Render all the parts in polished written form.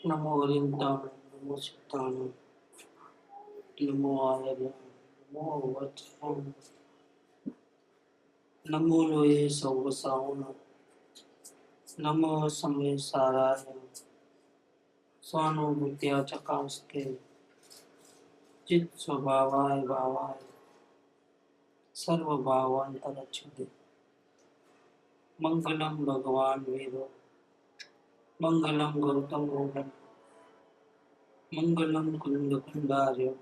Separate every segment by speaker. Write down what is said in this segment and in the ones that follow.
Speaker 1: नमो वरिन्दाय नमो सिद्धाय नमो आर्याय नमो वज्राय नमो लोये सौवसावुन नमो सम्मेसाराय स्वानुभूत्या चकास्ते चित् स्वभावाय भावाय सर्वभावान्तरच्छते मंगलम भगवान वेदो मंगलम गौतम गौतम मंगलम कुंद कुंडार्य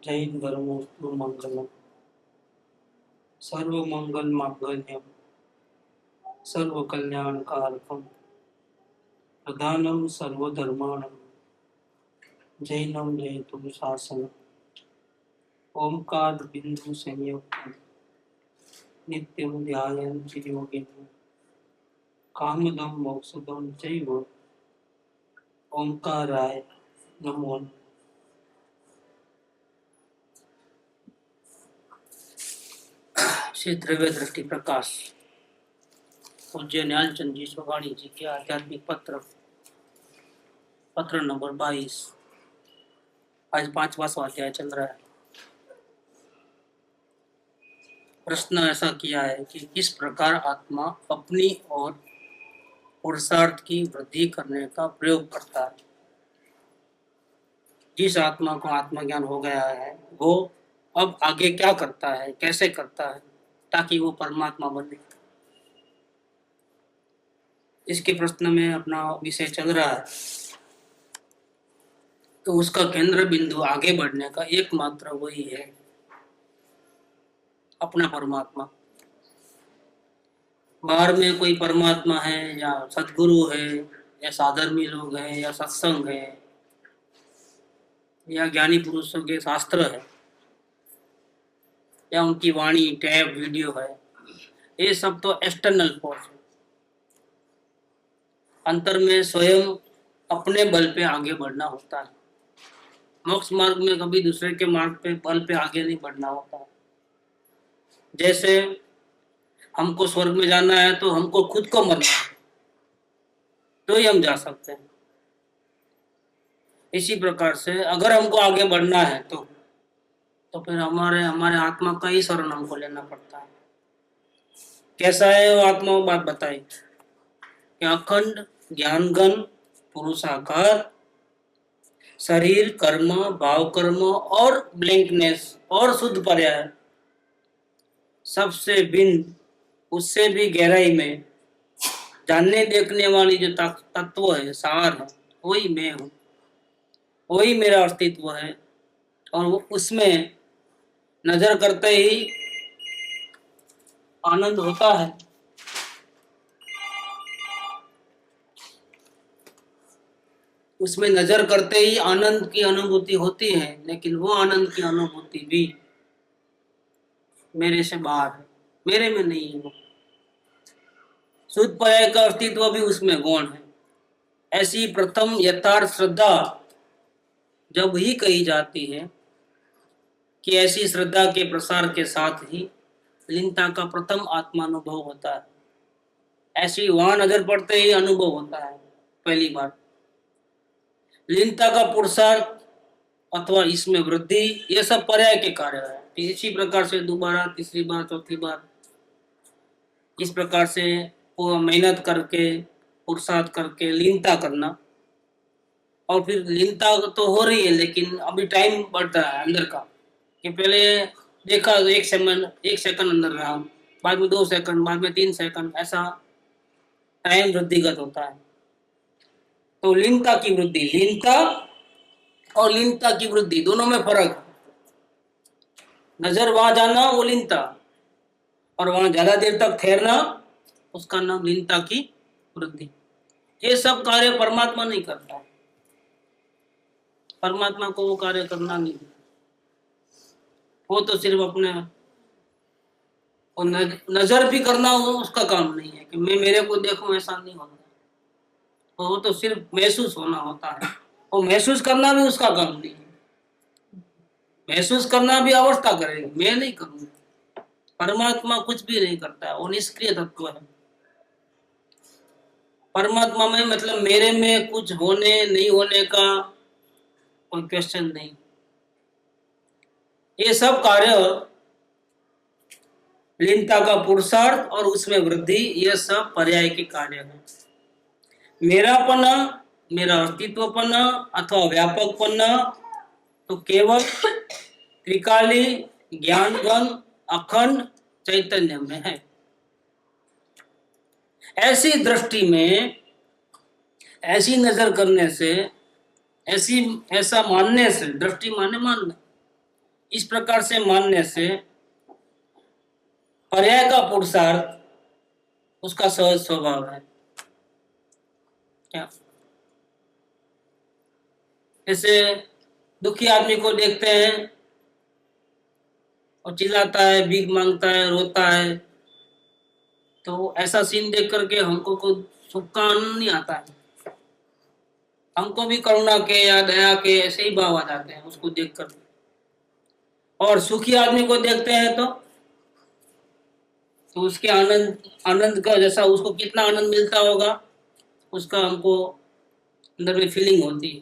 Speaker 1: जैन धर्मोस्तु मंगलम सर्व मंगल मांगल्यम सर्व कल्याण कारकम प्रधानम सर्वधर्माणम जैनम जयतु शासनम ओमकार बिंदु संयुक्त नित्यं ध्यायन्ति योगिनः कामदं मोक्षदं चैव ओंकाराय नमो नमः। श्री द्रव्य दृष्टि प्रकाश पूज्य न्यालचंद जी स्वामी जी के आध्यात्मिक पत्र पत्र नंबर 22। आज 5वां स्वाध्याय चल रहा है। प्रश्न ऐसा किया है कि किस प्रकार आत्मा अपनी और पुरुषार्थ की वृद्धि करने का प्रयोग करता है। जिस आत्मा को आत्मज्ञान हो गया है वो अब आगे क्या करता है, कैसे करता है ताकि वो परमात्मा बने। इसके प्रश्न में अपना विषय चल रहा है। तो उसका केंद्र बिंदु आगे बढ़ने का एकमात्र वही है, अपना परमात्मा। बाहर में कोई परमात्मा है या सदगुरु है या साधर्मी लोग हैं या सत्संग है या ज्ञानी पुरुषों के शास्त्र है या उनकी वाणी टैब वीडियो है, ये सब तो एक्सटर्नल फोर्स है। अंतर में स्वयं अपने बल पे आगे बढ़ना होता है। मोक्ष मार्ग में कभी दूसरे के मार्ग पे बल पे आगे नहीं बढ़ना होता। जैसे हमको स्वर्ग में जाना है तो हमको खुद को मरना है तो ही हम जा सकते हैं। इसी प्रकार से अगर हमको आगे बढ़ना है तो फिर हमारे आत्मा का ही शरण हमको लेना पड़ता है। कैसा है वो आत्मा, वो बात बताई कि अखंड ज्ञानगन पुरुषाकार शरीर कर्म भाव कर्म और ब्लैंकनेस और शुद्ध पर्याय सबसे भिन्न, उससे भी गहराई में जानने देखने वाली जो तत्व है, सार है, वही मैं हूँ, वही मेरा अस्तित्व है। और वो उसमें नजर करते ही आनंद होता है। उसमें नजर करते ही आनंद की अनुभूति होती है, लेकिन वो आनंद की अनुभूति भी मेरे से बाहर है, मेरे में नहीं है। वो शुद्ध पर्याय का अस्तित्व भी उसमें गौण है। ऐसी प्रथम यथार्थ श्रद्धा जब ही कही जाती है कि ऐसी श्रद्धा के प्रसार के साथ ही लीनता का प्रथम आत्मानुभव होता है। ऐसी वहां नजर पड़ते ही अनुभव होता है पहली बार। लीनता का पुरुषार्थ अथवा इसमें वृद्धि, ये सब पर्याय के कार्य है। इसी प्रकार से दोबारा, तीसरी बार, चौथी बार, इस प्रकार से वो मेहनत करके पुरुषार्थ करके लीनता करना। और फिर लीनता तो हो रही है, लेकिन अभी टाइम बढ़ता है अंदर का कि पहले देखा 1 सेकंड अंदर रहा, बाद में 2 सेकंड, बाद में 3 सेकंड, ऐसा टाइम वृद्धिगत होता है। तो लीनता की वृद्धि, लीनता और लीनता की वृद्धि दोनों में फर्क है। नजर वहां जाना वो लीनता, और वहां ज्यादा देर तक ठहरना उसका नाम लीनता की वृद्धि। ये सब कार्य परमात्मा नहीं करता। परमात्मा को वो कार्य करना नहीं, वो तो सिर्फ अपने नजर भी करना वो उसका काम नहीं है कि मैं मेरे को देखूं, ऐसा नहीं होता। वो तो सिर्फ महसूस होना होता है। वो महसूस करना भी उसका काम नहीं है। महसूस करना भी अवस्था करेगी, मैं नहीं करूंगा। परमात्मा कुछ भी नहीं करता है, वो निष्क्रिय तत्व है। परमात्मा में मतलब मेरे में कुछ होने नहीं होने का कोई क्वेश्चन नहीं। ये सब कार्य लीनता का पुरुषार्थ और उसमें वृद्धि, यह सब पर्याय के कार्य है। मेरापना, मेरा अस्तित्वपना अथवा व्यापकपना तो केवल त्रिकाली ज्ञानगण अखंड चैतन्य में है। ऐसी दृष्टि में, ऐसी नजर करने से, ऐसा मानने से, दृष्टि माने मानना, इस प्रकार से मानने से पर्याय का पुरुषार्थ उसका सहज स्वभाव है। क्या जैसे दुखी आदमी को देखते हैं और चिल्लाता है, भीख मांगता है, रोता है, तो ऐसा सीन देख करके हमको कुछ सुख का आनंद नहीं आता है। हमको भी करुणा के या दया के ऐसे ही भाव आ जाते हैं उसको देख कर। और सुखी आदमी को देखते हैं तो उसके आनंद का जैसा उसको कितना आनंद मिलता होगा उसका हमको अंदर में फीलिंग होती है।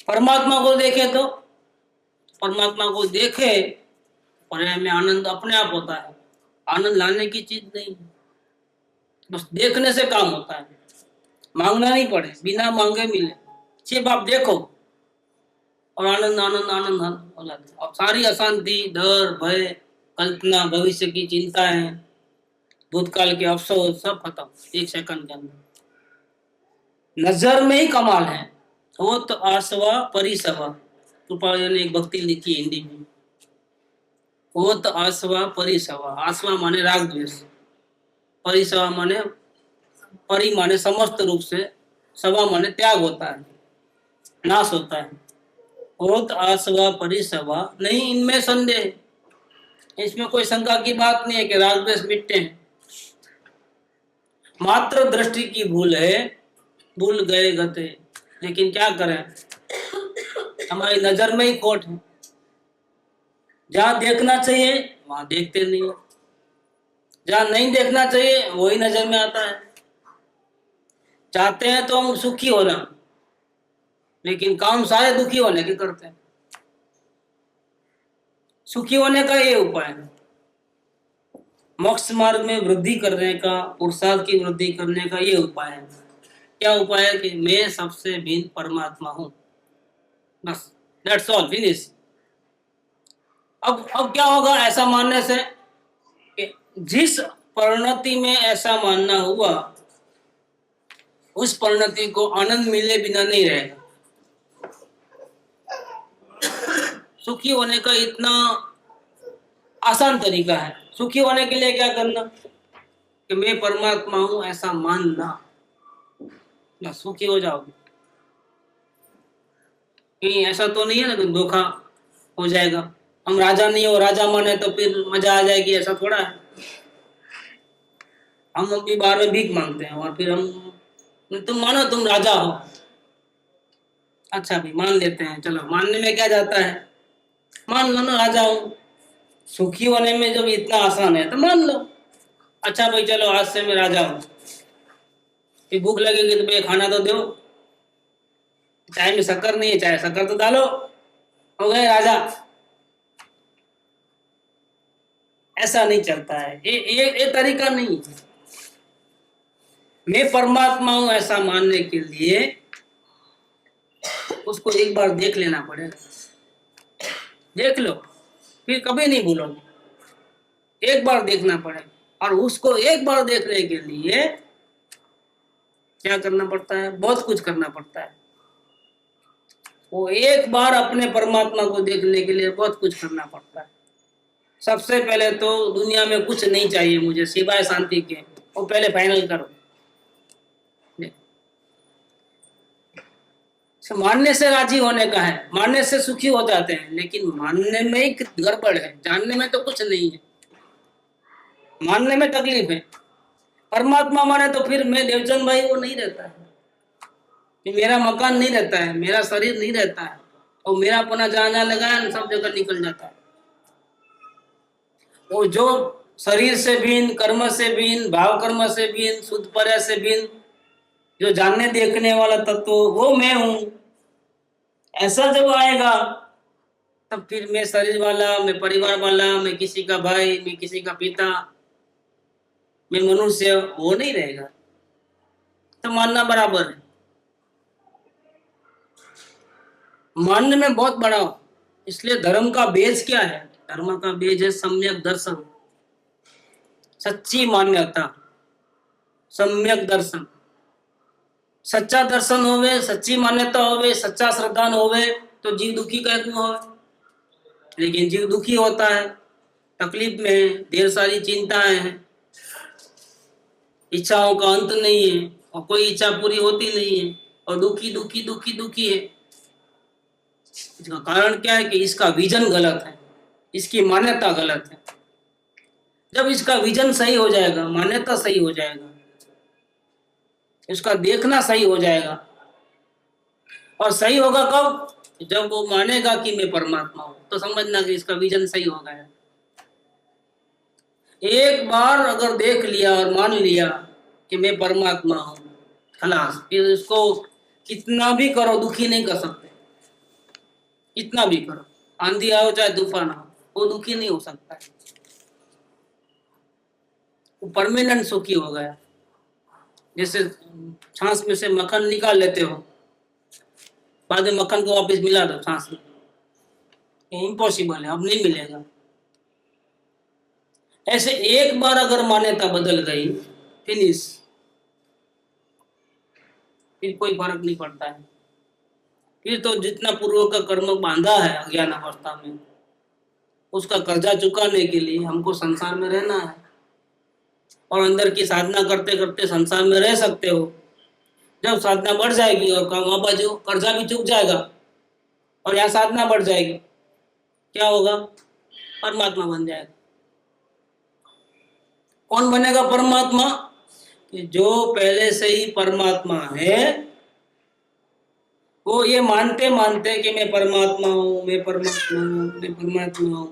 Speaker 1: परमात्मा को देखे तो परमात्मा को देखे पर्याय में आनंद अपने आप होता है। आनंद लाने की चीज नहीं, बस देखने से काम होता है। मांगना नहीं पड़े, बिना मांगे मिले, सिर्फ आप देखो और आनंद आनंद आनंद हो जाता है। और सारी अशांति, डर, भय, कल्पना, भविष्य की चिंताएं, भूतकाल के अफसोस सब खत्म एक सेकंड के अंदर। नजर में ही कमाल है। वो तो आसवा परिसवा, कृपाल ने एक भक्ति लिखी हिंदी में। वो तो आसवा परिसवा, आसवा माने राग द्वेष, परिसवा माने परि माने समस्त रूप से, सवा माने त्याग होता है, नाश होता है। ओत आसवा परिसवा नहीं, इनमें संदेह, इसमें कोई शंका की बात नहीं है कि राग द्वेष मिटते हैं। मात्र दृष्टि की भूल है, भूल गए गते, लेकिन क्या करें, हमारी नजर में ही खोट है। जहां देखना चाहिए वहां देखते नहीं है, जहां नहीं देखना चाहिए वही नजर में आता है। चाहते हैं तो हम सुखी होना, लेकिन काम सारे दुखी होने के करते हैं। सुखी होने का ये उपाय है, मोक्ष मार्ग में वृद्धि करने का, पुरुषार्थ की वृद्धि करने का ये उपाय है। क्या उपाय है कि मैं सबसे भिन्न परमात्मा हूं, बस, दैट्स ऑल, फिनिश। अब क्या होगा ऐसा मानने से कि जिस परिणति में ऐसा मानना हुआ उस परिणति को आनंद मिले बिना नहीं रहेगा। सुखी होने का इतना आसान तरीका है। सुखी होने के लिए क्या करना कि मैं परमात्मा हूं ऐसा मानना, बस सुखी हो जाओगे। कहीं ऐसा तो नहीं है ना कि धोखा हो जाएगा, हम राजा नहीं हो, राजा माने तो फिर मजा आ जाएगी, ऐसा थोड़ा है। हम अपनी बार में भीख मांगते हैं और फिर हम, तुम मानो तुम राजा हो, अच्छा भाई मान लेते हैं, चलो मानने में क्या जाता है, मान लो ना राजा हूं। सुखी होने में जब इतना आसान है तो मान लो, अच्छा भाई चलो आज से मैं राजा हूं। फिर भूख लगेगी तो भाई खाना तो दो, चाय में शक्कर नहीं है, चाय शक्कर तो डालो, हो गए राजा। ऐसा नहीं चलता है, ये तरीका नहीं है। मैं परमात्मा हूं ऐसा मानने के लिए उसको एक बार देख लेना पड़ेगा। देख लो, फिर कभी नहीं भूलोगे। एक बार देखना पड़ेगा, और उसको एक बार देखने के लिए क्या करना पड़ता है, बहुत कुछ करना पड़ता है। वो एक बार अपने परमात्मा को देखने के लिए बहुत कुछ करना पड़ता है। सबसे पहले तो दुनिया में कुछ नहीं चाहिए मुझे सिवाय शांति के, वो पहले फाइनल करो। मानने से राजी होने का है, मानने से सुखी हो जाते हैं, लेकिन मानने में ही गड़बड़ है, जानने में तो कुछ नहीं है, मानने में तकलीफ है। परमात्मा माने तो फिर मैं देवचंद भाई वो नहीं रहता है, कि मेरा मकान नहीं रहता है, मेरा शरीर नहीं रहता है, और मेरा अपना जहाँ लगाया सब जगह निकल जाता है। वो जो शरीर से भिन्न, कर्म से भिन्न, भाव कर्म से भिन्न, शुद्ध पर्याय से भिन्न, जो जानने देखने वाला तत्व वो मैं हूं, ऐसा जब आएगा तब फिर मैं शरीर वाला, मैं परिवार वाला, मैं किसी का भाई, मैं किसी का पिता, मैं मनुष्य, वो नहीं रहेगा। तो मानना बराबर है। मानने में बहुत बड़ा हो। इसलिए धर्म का बेज क्या है? धर्म का बेज है सम्यक दर्शन, सच्ची मान्यता, सम्यक दर्शन। सच्चा दर्शन होवे, सच्ची मान्यता होवे, सच्चा श्रद्धान होवे तो जीव दुखी कह क्यों होवे? लेकिन जीव दुखी होता है, तकलीफ में है, ढेर सारी चिंताएं हैं, इच्छाओं का अंत नहीं है और कोई इच्छा पूरी होती नहीं है और दुखी दुखी दुखी दुखी है। इसका कारण क्या है? कि इसका विजन गलत है, इसकी मान्यता गलत है। जब इसका विजन सही हो जाएगा, मान्यता सही हो जाएगा, इसका देखना सही हो जाएगा। और सही होगा कब? जब वो मानेगा कि मैं परमात्मा हूं, तो समझना कि इसका विजन सही हो गया। एक बार अगर देख लिया और मान लिया कि मैं परमात्मा हूं, खलास, फिर इसको कितना भी करो दुखी नहीं कर सकते। कितना भी करो, आंधी आओ चाहे तूफान आओ, वो दुखी नहीं हो सकता है। वो परमानेंट सुखी हो गया। जैसे छाछ में से मक्खन निकाल लेते हो, बाद में मक्खन को वापस मिला दो छाछ में, इम्पॉसिबल है, अब नहीं मिलेगा। ऐसे एक बार अगर मान्यता बदल गई, फिनिश, फिर कोई फर्क नहीं पड़ता है। फिर तो जितना पूर्व का कर्म बांधा है अज्ञान अवस्था में, उसका कर्जा चुकाने के लिए हमको संसार में रहना है। और अंदर की साधना करते करते संसार में रह सकते हो। जब साधना बढ़ जाएगी और वहां पर जो कर्जा भी चुक जाएगा और यहाँ साधना बढ़ जाएगी, क्या होगा? परमात्मा बन जाएगा। कौन बनेगा परमात्मा? कि जो पहले से ही परमात्मा है, वो ये मानते मानते कि मैं परमात्मा हूं, मैं परमात्मा हूं, मैं परमात्मा हूं,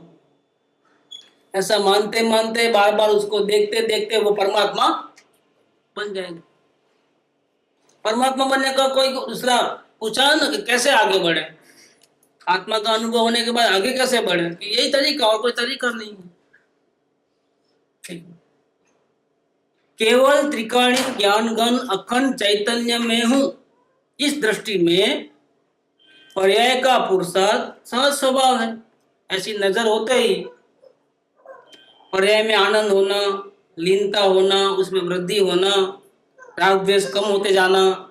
Speaker 1: ऐसा मानते मानते बार बार उसको देखते देखते वो परमात्मा बन जाएगा। परमात्मा बनने का कोई दूसरा पूछा ना कि कैसे आगे बढ़े? आत्मा का अनुभव होने के बाद आगे कैसे बढ़े? कि यही तरीका, और कोई तरीका नहीं है। केवल त्रिकाणी ज्ञान गण अखंड चैतन्य में हूं, इस दृष्टि में पर्याय का पुरुषार्थ सहज स्वभाव है। ऐसी नजर होते ही पर्याय में आनंद होना, लीनता होना, उसमें वृद्धि होना, राग द्वेष कम होते जाना,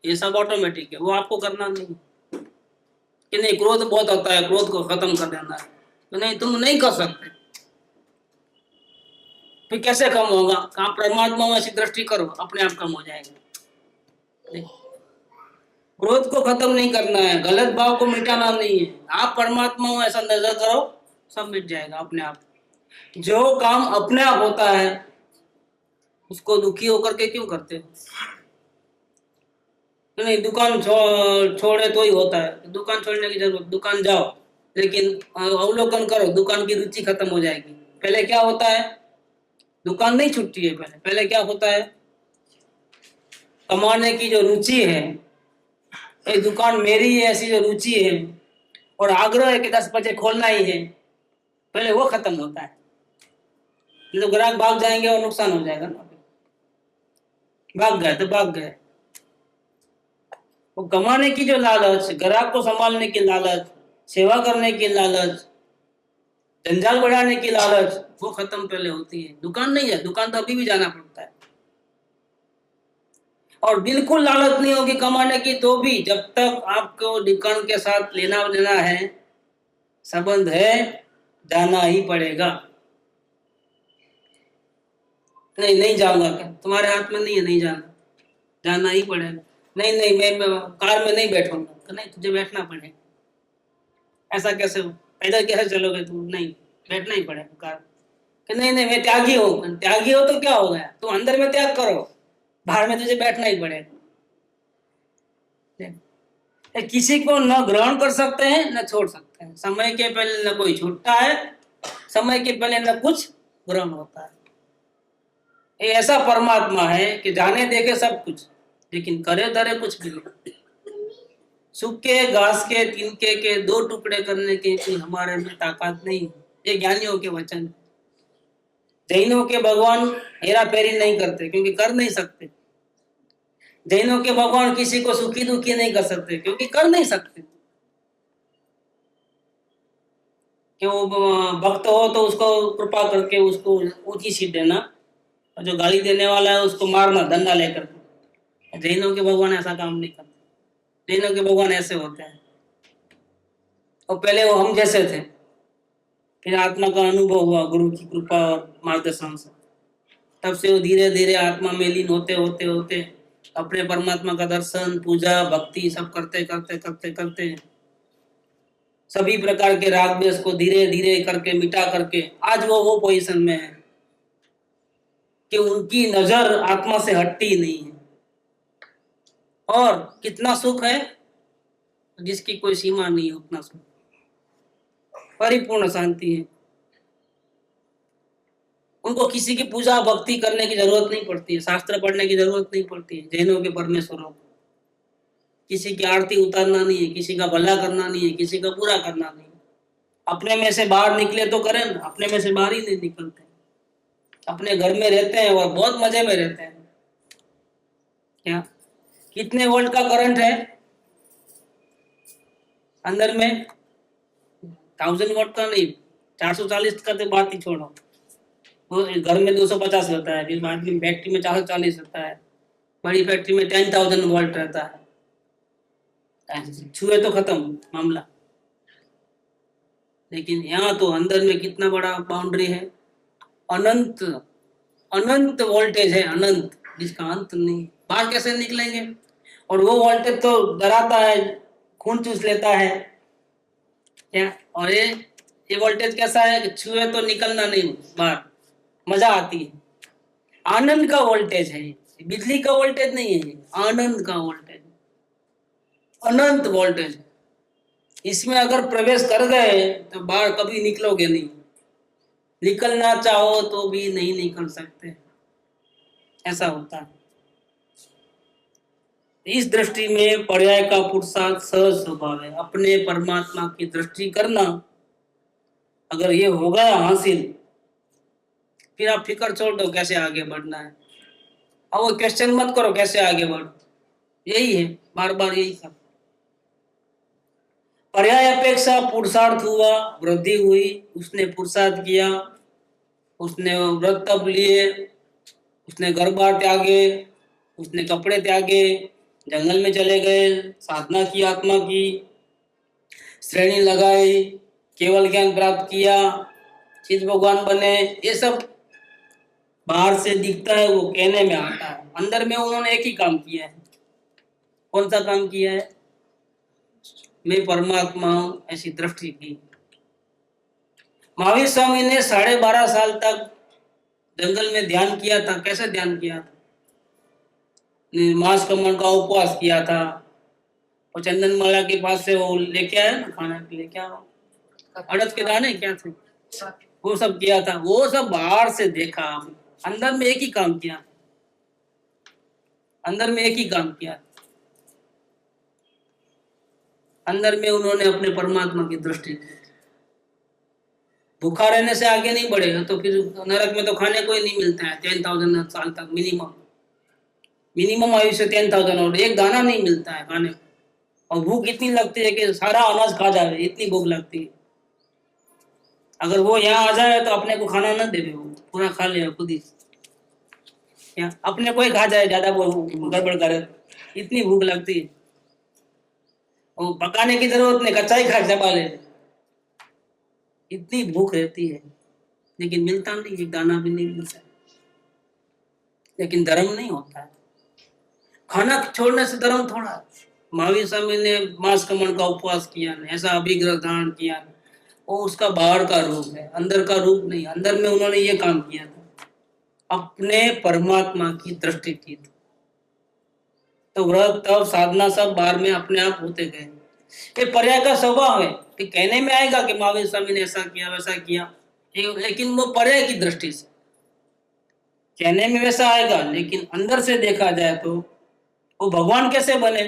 Speaker 1: ये सब ऑटोमेटिक है। वो आपको करना नहीं कि नहीं क्रोध बहुत होता है, क्रोध को खत्म कर देना है, तो नहीं, तुम नहीं कर सकते। फिर कैसे कम होगा? आप परमात्मा में ऐसी दृष्टि करो, अपने आप कम हो जाएगा। क्रोध को खत्म नहीं करना है, गलत भाव को मिटाना नहीं है, आप परमात्मा में ऐसा नजर करो, सब मिट जाएगा अपने आप। जो काम अपने आप होता है उसको दुखी होकर के क्यों करते हो? नहीं, दुकान छोड़े तो ही होता है, दुकान छोड़ने की जरूरत, दुकान जाओ, लेकिन अवलोकन करो, दुकान की रुचि खत्म हो जाएगी। पहले क्या होता है? दुकान नहीं छूटती है, पहले क्या होता है? कमाने की जो रुचि है, ये दुकान मेरी है, ऐसी जो रुचि है और आग्रह है कि 10 बजे खोलना ही है, पहले वो खत्म होता है। तो ग्राहक भाग जाएंगे और नुकसान हो जाएगा ना। भाग गए तो भाग गए। वो कमाने की जो लालच, ग्राहक को संभालने की लालच, सेवा करने की लालच, जंजाल बढ़ाने की लालच, वो खत्म पहले होती है। दुकान नहीं है, दुकान तो अभी भी जाना पड़ता है। और बिल्कुल लालच नहीं होगी कमाने की, तो भी जब तक आपको दुकान के साथ लेना देना है, संबंध है, जाना ही पड़ेगा। नहीं, नहीं जाऊंगा क्या? तुम्हारे हाथ में नहीं है, नहीं जाना, जाना ही पड़ेगा। नहीं नहीं, मैं कार में नहीं बैठूंगा। तो नहीं, तुझे बैठना पड़ेगा। ऐसा कैसे हो? पैदल कैसे चलोगे तुम? नहीं, बैठना ही पड़ेगा कार। कि नहीं नहीं, मैं त्यागी हूँ। त्यागी हो तो क्या हो गया? तुम अंदर में त्याग करो, बाहर में तुझे बैठना ही पड़ेगा। किसी को न ग्रहण कर सकते हैं न छोड़ सकते हैं। समय के पहले न कोई छूटता है, समय के पहले न कुछ ग्रहण होता है। ये ऐसा परमात्मा है कि जाने देके सब कुछ, लेकिन करे धरे कुछ भी नहीं। सूखे घास के तिनके के दो टुकड़े करने की कोई हमारे में ताकत नहीं। ये ज्ञानियों के वचन। जैनों के भगवान हेरा फेरी नहीं करते क्योंकि कर नहीं सकते। जैनों के भगवान किसी को सुखी दुखी नहीं कर सकते क्योंकि कर नहीं सकते। कि वो भक्त हो तो उसको कृपा करके उसको ऊंची सीट देना, और जो गाली देने वाला है उसको मारना डंडा लेकर। जैनों के भगवान ऐसा काम नहीं करते। जैनों के भगवान ऐसे होते हैं। और पहले वो हम जैसे थे, फिर आत्मा का अनुभव हुआ गुरु की कृपा और मार्गदर्शन से। तब से वो धीरे धीरे आत्मा में लीन होते होते होते अपने परमात्मा का दर्शन पूजा भक्ति सब करते करते करते करते सभी प्रकार के राग द्वेष को धीरे धीरे करके मिटा करके आज वो पोजीशन में है कि उनकी नजर आत्मा से हटती नहीं है। और कितना सुख है जिसकी कोई सीमा नहीं है, उतना सुख, परिपूर्ण शांति है। उनको किसी की पूजा भक्ति करने की जरूरत नहीं पड़ती है, शास्त्र पढ़ने की जरूरत नहीं पड़ती है। जैनों के परमेश्वरों को किसी की आरती उतारना नहीं है, किसी का भला करना नहीं है, किसी का बुरा करना नहीं है। अपने में से बाहर निकले तो करें ना, अपने में से बाहर ही नहीं निकलते। अपने घर में रहते हैं और बहुत मजे में रहते हैं। क्या कितने वोल्ट का करंट है अंदर में? 1000 वोल्ट का नहीं, 440 का तो बात ही छोड़ो। वो घर में 250 रहता है, फिर बाद में फैक्ट्री में 440 रहता है, बड़ी फैक्ट्री में 10,000 वोल्ट रहता है। छुए तो खत्म मामला। लेकिन यहाँ तो अंदर में कितना बड़ा बाउंड्री है, अनंत अनंत वोल्टेज है, अनंत, जिसका अंत नहीं। बाहर कैसे निकलेंगे? और वो वोल्टेज तो डराता है, खून चूस लेता है क्या। और ये वोल्टेज कैसा है कि छुए तो निकलना नहीं बाहर, मजा आती है। आनंद का वोल्टेज है, बिजली का वोल्टेज नहीं है, आनंद का वोल्टेज, अनंत वोल्टेज। इसमें अगर प्रवेश कर गए तो बाहर कभी निकलोगे नहीं, निकलना चाहो तो भी नहीं निकल सकते, ऐसा होता है। इस दृष्टि में पर्याय का पुरुषार्थ सहज स्वभाव है। अपने परमात्मा की दृष्टि करना अगर ये हो गया हासिल, फिर आप फिक्र छोड़ दो कैसे आगे बढ़ना है। अब वो क्वेश्चन मत करो कैसे आगे बढ़, यही है, बार बार यही सब। पर्याय अपेक्षा पुरुषार्थ हुआ, वृद्धि हुई, उसने पुरुषार्थ किया, उसने व्रत तप लिए, उसने घर बार त्यागे, उसने कपड़े त्यागे, जंगल में चले गए, साधना की, आत्मा की श्रेणी लगाई, केवल ज्ञान प्राप्त किया, चित भगवान बने। ये सब बाहर से दिखता है, वो कहने में आता है। अंदर में उन्होंने एक ही काम किया है। कौन सा काम किया है? मैं परमात्मा हूं, ऐसी दृष्टि की। महावीर स्वामी ने 12.5 साल तक जंगल में ध्यान किया था। कैसे ध्यान किया था? मांस कमल का उपवास किया था, और चंदनमाला के पास से वो लेके आया ना खाना के लिए, क्या अड़द के दाने क्या थे, वो सब किया था। वो सब बाहर से देखा, अंदर में एक ही काम किया, अंदर में एक ही काम किया। अंदर में उन्होंने अपने परमात्मा की दृष्टि की। भूखा रहने से आगे नहीं बढ़ेगा तो फिर नरक में तो खाने को ही नहीं मिलता है 10,000 साल तक। मिनिमम आयुष्य 10,000, और एक दाना नहीं मिलता है खाने को। और भूख इतनी लगती है कि सारा अनाज खा जाए, इतनी भूख लगती है। अगर वो यहाँ आ जाए तो अपने को खाना न देवे, वो पूरा खा ले खुद ही, या अपने को ही खा जाए, ज्यादा गड़बड़ करे, इतनी भूख लगती है। वो पकाने की जरूरत नहीं, कच्चा ही खा चबा ले, इतनी भूख रहती है। लेकिन मिलता नहीं, एक दाना भी नहीं मिलता। लेकिन धर्म नहीं होता है, खाना छोड़ने से धर्म थोड़ा। महावीर स्वामी ने मांस कमल का उपवास किया, ऐसा अभिग्रह धारण किया, वो उसका बाहर का रूप है, अंदर का रूप नहीं। अंदर में उन्होंने ये काम किया था, अपने परमात्मा की दृष्टि की। तो व्रत तप साधना सब बाहर में अपने आप होते गए। ये पर्याय का स्वभाव है कि कहने में आएगा कि महावीर स्वामी ने ऐसा किया वैसा किया, लेकिन वो पर्याय की दृष्टि से कहने में वैसा आएगा, लेकिन अंदर से देखा जाए तो वो भगवान कैसे बने?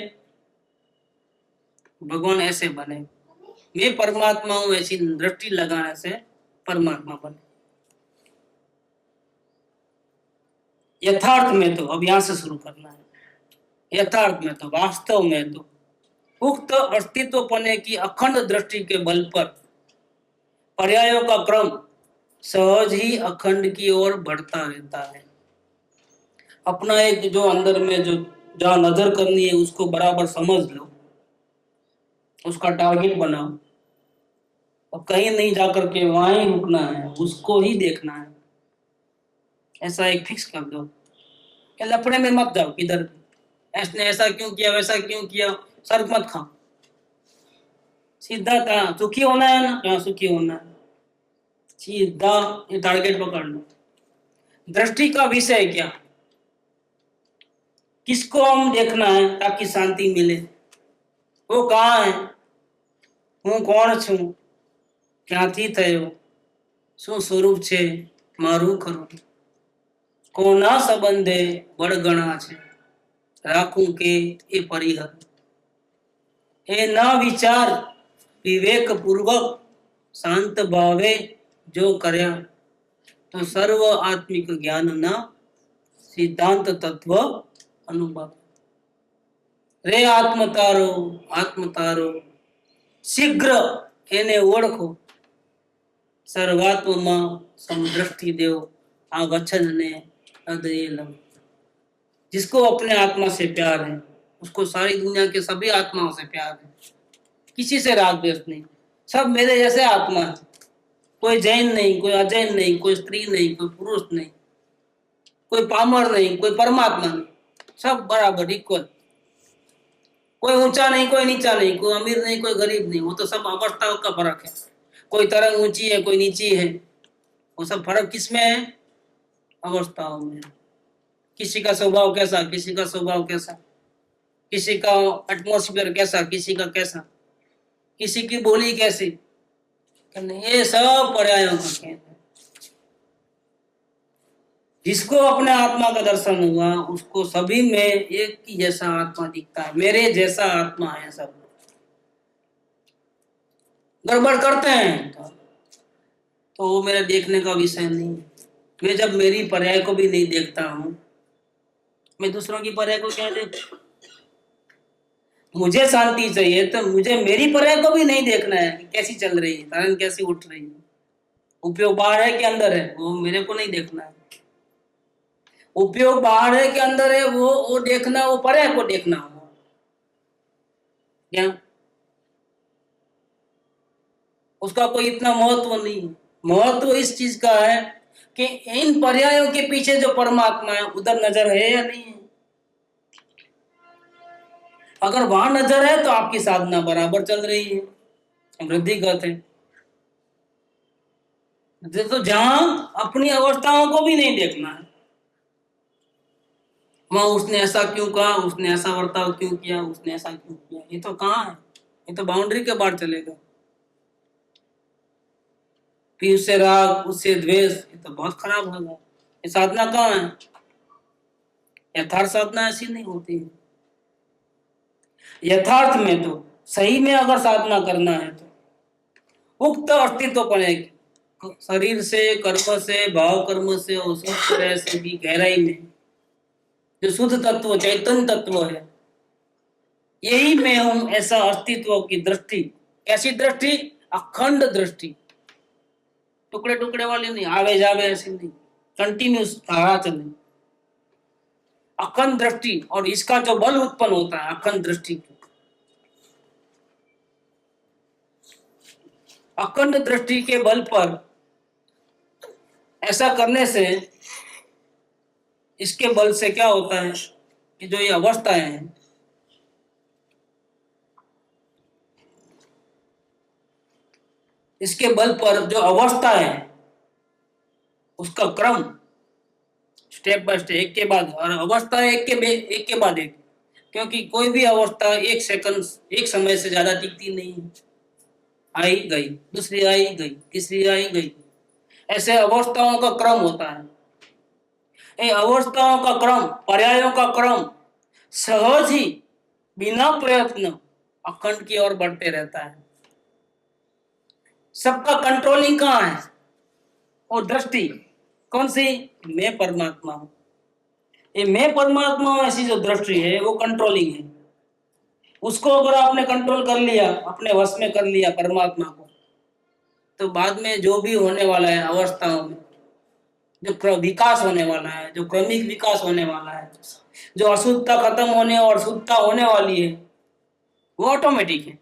Speaker 1: भगवान ऐसे बने, मैं परमात्मा हूं ऐसी दृष्टि लगाने से परमात्मा बने। यथार्थ में तो अब यहां से शुरू करना है। यथार्थ में तो, वास्तव में तो उक्त अस्तित्व पने की अखंड दृष्टि के बल पर पर्यायों का क्रम सहज ही अखंड की ओर बढ़ता रहता है। अपना एक जो अंदर में जो जहां नजर करनी है उसको बराबर समझ लो, उसका टारगेट बनाओ, और कहीं नहीं जाकर के वहां ही रुकना है, उसको ही देखना है। ऐसा एक फिक्स कर दो कि लफड़े में मत जाओ किधर, ऐसने ऐसा क्यों किया, वैसा क्यों किया, सर मत खाओ। सीधा था सुखी होना है ना, कहाँ सुखी होना है, सीधा ये टारगेट पकड़ लो। दृष्टि का विषय क्या, किसको हम देखना है ताकि शांति मिले, वो कहाँ है, હું કોણ છું, ક્યાંથી થયો, શું સ્વરૂપ છે મારું ખરું, કોના સંબંધે વળગણા છે, રાખું કે એ પરિહર। એ ના વિચાર વિવેક પૂર્વક શાંત ભાવે જો કર્યા તો સર્વ આત્મિક જ્ઞાનના સિદ્ધાંત તત્વ અનુભવ। રે આત્મતારો शीघ्र એને ઓળખો, सर्वात्मा समदृष्टि देव आ वचन ने हृदय लो। जिसको अपने आत्मा से प्यार है उसको सारी दुनिया के सभी आत्माओं से प्यार है, किसी से राग द्वेष नहीं, सब मेरे जैसे आत्मा है। कोई जैन नहीं, कोई अजैन नहीं, कोई स्त्री नहीं, कोई पुरुष नहीं, कोई पामर नहीं, कोई परमात्मा नहीं, सब बराबर इक्वल। कोई ऊंचा नहीं, कोई नीचा नहीं, कोई अमीर नहीं, कोई गरीब नहीं, वो तो सब अवस्थाओं का फर्क है। कोई तरंग ऊंची है, कोई नीची है, वो सब फर्क किसमें है, अवस्थाओं में। किसी का स्वभाव कैसा, किसी का स्वभाव कैसा, किसी का एटमॉस्फेयर कैसा, किसी का कैसा, किसी की बोली कैसी, ये सब पर्यायों का खेल है। जिसको अपने आत्मा का दर्शन हुआ उसको सभी में एक ही जैसा आत्मा दिखता है, मेरे जैसा आत्मा है। सब गड़बड़ करते हैं तो वो मेरा देखने का विषय नहीं है। मैं जब मेरी पर्याय को भी नहीं देखता हूं, मैं दूसरों की पर्याय को क्या देखूं? मुझे शांति चाहिए तो मुझे मेरी पर्याय को भी नहीं देखना है कि कैसी चल रही है, तरंग कैसी उठ रही है, उपयोग बाहर है कि अंदर है, वो मेरे को नहीं देखना है। उपयोग बाहर है कि अंदर है वो देखना, वो पर्याय को देखना होगा क्या, उसका कोई इतना महत्व नहीं है। महत्व इस चीज का है कि इन पर्यायों के पीछे जो परमात्मा है उधर नजर है या नहीं है। अगर वहां नजर है तो आपकी साधना बराबर चल रही है, वृद्धिगत है। तो जहां अपनी अवस्थाओं को भी नहीं देखना है, वहां उसने ऐसा क्यों कहा, उसने ऐसा वर्ताव क्यों किया, उसने ऐसा क्यों किया, ये तो कहाँ है, ये तो बाउंड्री के बाहर चलेगा। फिर उससे राग, उससे द्वेष, ये तो बहुत खराब होगा। ये साधना कहाँ है? यथार्थ साधना ऐसी नहीं होती है। यथार्थ में तो सही में अगर साधना करना है तो उक्त अस्तित्व पड़ेगी, शरीर से, कर्म से, भाव कर्म से और सब तरह से भी गहराई में जो शुद्ध तत्व, चैतन्य तत्व है, यही मैं हूं, ऐसा अस्तित्व की दृष्टि। कैसी दृष्टि? अखंड दृष्टि, टुकड़े टुकड़े वाली नहीं, आवे जावे ऐसी नहीं, कंटिन्यूस धारा चले, अखंड दृष्टि। और इसका जो बल उत्पन्न होता है अखंड दृष्टि, अखंड दृष्टि के बल पर ऐसा करने से, इसके बल से क्या होता है कि जो ये अवस्थाएं हैं, इसके बल पर जो अवस्था है उसका क्रम स्टेप बाय स्टेप, एक के बाद, और अवस्था एक के बाद एक, क्योंकि कोई भी अवस्था एक सेकंड, एक समय से ज्यादा टिकती नहीं है। आई गई, दूसरी आई गई, तीसरी आई गई, ऐसे अवस्थाओं का क्रम होता है। ये अवस्थाओं का क्रम, पर्यायों का क्रम सहज ही बिना प्रयत्न अखंड की ओर बढ़ते रहता है। सबका कंट्रोलिंग कहाँ है? और दृष्टि कौन सी? मैं परमात्मा हूं। ये मैं परमात्मा हूं ऐसी जो दृष्टि है वो कंट्रोलिंग है। उसको अगर आपने कंट्रोल कर लिया, अपने वश में कर लिया परमात्मा को, तो बाद में जो भी होने वाला है अवस्थाओं में, जो विकास होने वाला है, जो क्रमिक विकास होने वाला है, जो अशुद्धता खत्म होने और शुद्धता होने वाली है, वो ऑटोमेटिक है।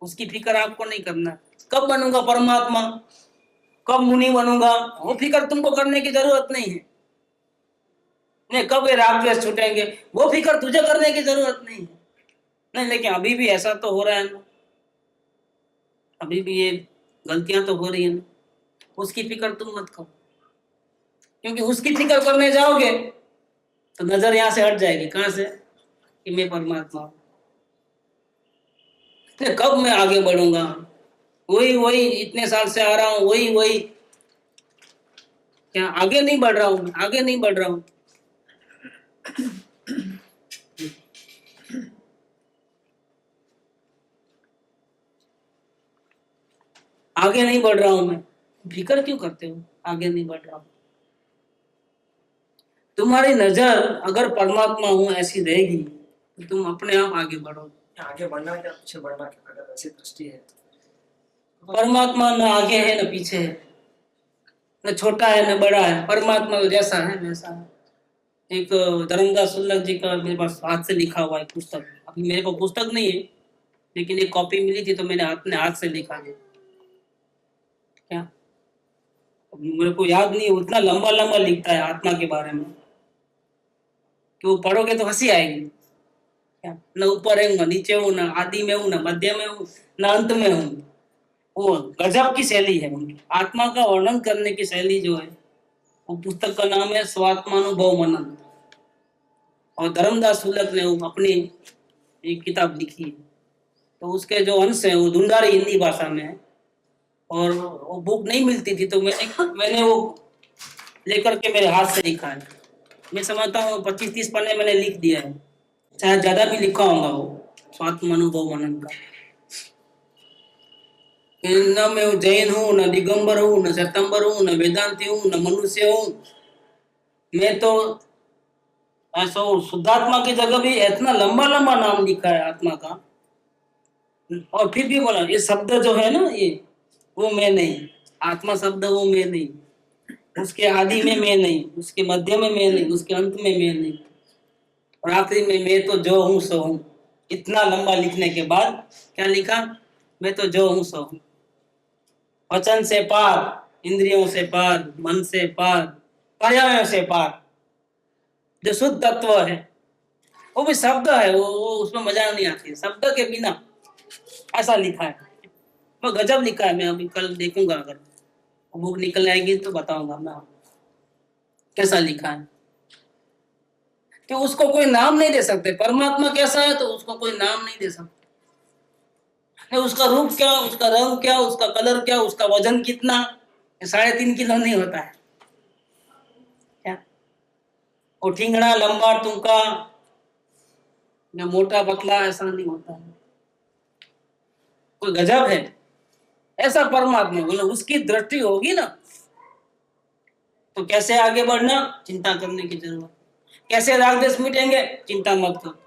Speaker 1: उसकी फिक्र आपको नहीं करना। कब बनूंगा परमात्मा, कब मुनि बनूंगा, वो फिक्र तुमको करने की जरूरत नहीं है। नहीं, कब ये राग द्वेष छूटेंगे, वो फिक्र तुझे करने की जरूरत नहीं है। नहीं, लेकिन अभी भी ऐसा तो हो रहा है ना, अभी भी ये गलतियां तो हो रही है ना, उसकी फिक्र तुम मत करो। क्योंकि उसकी फिक्र करने जाओगे तो नजर यहां से हट जाएगी। कहां से? कि मैं परमात्मा हूं। कब मैं आगे बढ़ूंगा? वही वही इतने साल से आ रहा हूं, वही वही। क्या आगे नहीं बढ़ रहा हूं? आगे नहीं बढ़ रहा हूं। आगे नहीं बढ़ रहा हूं मैं, फिक्र क्यों करते हो? आगे नहीं बढ़ रहा हूं। तुम्हारी नजर अगर परमात्मा हूं ऐसी रहेगी तो तुम अपने आप आगे बढ़ोगे।
Speaker 2: आगे बढ़ना क्या पीछे बढ़ना क्या, अगर ऐसी दृष्टि है तो
Speaker 1: परमात्मा न आगे है न पीछे है, न छोटा है न बड़ा है। परमात्मा जैसा है वैसा है। एक धर्मदास सुल्लक जी का मेरे पास हाथ से लिखा हुआ एक पुस्तक, अभी मेरे को पुस्तक नहीं है लेकिन एक कॉपी मिली थी तो मैंने अपने हाथ से लिखा है। क्या मेरे को याद नहीं, उतना लंबा लंबा लिखता है आत्मा के बारे में कि वो पढ़ोगे तो हंसी आएगी। क्या न ऊपर हूँ न नीचे हूँ, न आदि में हूँ न मध्य में हूँ न अंत में हूँ। वो गजब की शैली है उनकी, आत्मा का वर्णन करने की शैली जो है। वो पुस्तक का नाम है स्वात्मानुभव मनन, और धर्मदास सुलक ने अपनी एक किताब लिखी है। तो उसके जो अंश है वो धुंधारी हिंदी भाषा में है, और वो बुक नहीं मिलती थी तो मैंने वो लेकर के मेरे हाथ से लिखा है। मैं समझता हूँ 25-30 पन्ने मैंने लिख दिया है, शायद ज्यादा भी लिखा होगा वो स्वात्मानुभव मनन का। न मैं जैन हूँ, न दिगंबर हूँ, न श्वेतंबर हूँ, न वेदांती हूँ, न मनुष्य हूँ। मैं तो ऐसा शुद्धात्मा की जगह भी इतना लंबा लंबा नाम लिखा है आत्मा का, और फिर भी बोला ये शब्द जो है ना ये वो मैं नहीं। आत्मा शब्द वो मैं नहीं, उसके आदि में मैं नहीं, उसके मध्य में मैं नहीं, उसके अंत में मैं नहीं, और आखिरी में मैं तो जो हूँ सो हूँ। इतना लंबा लिखने के बाद क्या लिखा? मैं तो जो हूँ सो हूँ। वचन से पार, इंद्रियों से पार, मन से पार, पर्यायों से पार, जो शुद्ध तत्व है वो भी शब्द है। वो उसमें मजा नहीं आती शब्द के बिना, ऐसा लिखा है। वो गजब लिखा है। मैं अभी कल देखूंगा, अगर बुक निकल आएगी तो बताऊंगा मैं कैसा लिखा है। कि उसको कोई नाम नहीं दे सकते। परमात्मा कैसा है तो उसको कोई नाम नहीं दे सकते। उसका रूप क्या, उसका रंग क्या, उसका कलर क्या, उसका वजन कितना, 3.5 किलो नहीं होता है। क्या वो ठिंगड़ा लंबा टूका या मोटा पतला ऐसा नहीं होता है। कोई गजब है ऐसा परमात्मा। बोले उसकी दृष्टि होगी ना तो कैसे आगे बढ़ना, चिंता करने की जरूरत। कैसे राग द्वेष मिटेंगे, चिंता मत करो।